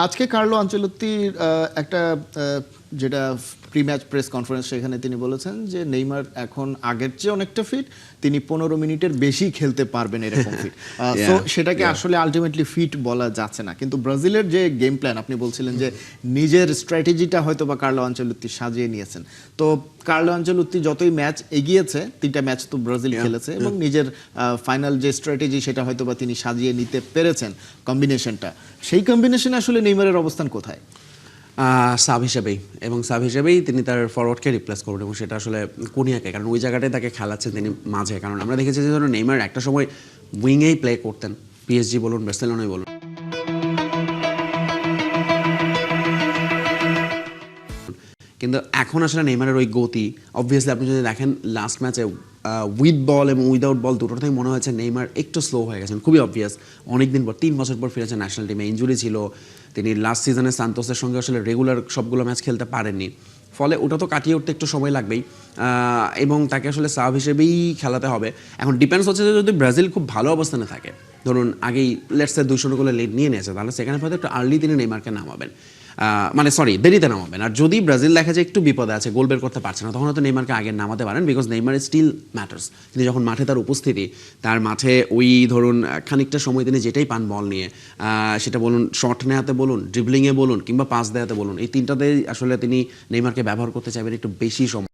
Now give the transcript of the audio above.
আজকে কার্লো আনচেলত্তির একটা যেটা প্রি ম্যাচ প্রেস কনফারেন্স, সেখানে তিনি বলেছেন যে নেইমার এখন আগের চেয়ে অনেকটা ফিট, তিনি 15 মিনিটের বেশি খেলতে পারবেন এরকম ফিট। সো সেটাকে আসলে আলটিমেটলি ফিট বলা যাচ্ছে না, কিন্তু ব্রাজিলের যে গেম প্ল্যান আপনি বলছিলেন যে নিজের স্ট্র্যাটেজিটা হয়তো বা কার্লো আনচেলত্তি সাজিয়ে নিয়েছেন। তো কার্লো আনচেলত্তি যতই ম্যাচ এগিয়েছে, 3টা ম্যাচ তো ব্রাজিল খেলেছে এবং নিজের ফাইনাল যে স্ট্র্যাটেজি সেটা হয়তো বা তিনি সাজিয়ে নিতে পেরেছেন কম্বিনেশনটা। সেই কম্বিনেশনে আসলে নেইমারের অবস্থান কোথায়? সাব হিসেবেই, এবং সাব হিসেবেই তিনি তার ফরওয়ার্ডকে রিপ্লেস করবেন, এবং সেটা আসলে কুনিয়াকে, কারণ ওই জায়গাটায় তাকে খেলাচ্ছেন তিনি মাঝে। কারণ আমরা দেখেছি যে ধরুন নেইমার একটা সময় উইংয়েই প্লে করতেন, পিএসজি বলুন বার্সেলোনাই বলুন, কিন্তু এখন আসলে নেইমারের ওই গতি, অবভিয়াসলি আপনি যদি দেখেন লাস্ট ম্যাচে উইথ বল এবং উইদাউট বল দুটোতেই মনে হয়েছে নেইমার একটু স্লো হয়ে গেছেন, খুবই অবভিয়াস। অনেকদিন পর 3 বছর পর ফিরেছেন ন্যাশনাল টিমে, ইনজুরি ছিল, তিনি লাস্ট সিজনে সান্তোসের সঙ্গে আসলে রেগুলার সবগুলো ম্যাচ খেলতে পারেননি, ফলে ওটা তো কাটিয়ে উঠতে একটু সময় লাগবেই, এবং তাকে আসলে সাব হিসেবেই খেলাতে হবে। এখন ডিপেন্ডস হচ্ছে যে যদি ব্রাজিল খুব ভালো অবস্থানে থাকে, ধরুন আগেই লেটসে 200 গোলে লিড নিয়ে নিয়েছে, তাহলে সেখানে হয়তো একটু আর্লি তিনি নেইমারকে নামাবেন, মানে সরি দেরিতে নামাবেন। আর যদি ব্রাজিল দেখা যায় একটু বিপদে আছে, গোল বের করতে পারছে না, তখন হয়তো নেইমারকে আগে নামাতে পারেন, বিকজ নেইমার স্টিল ম্যাটার্স। তিনি যখন মাঠে তার উপস্থিতি, তার মাঠে ওই ধরুন খানিকটা সময় তিনি যেটাই পান বল নিয়ে, সেটা বলুন শট নেওয়াতে বলুন, ড্রিবলিংয়ে বলুন, কিংবা পাস দেওয়াতে বলুন, এই তিনটাতেই আসলে তিনি নেইমারকে ব্যবহার করতে চাইবেন একটু বেশি সময়।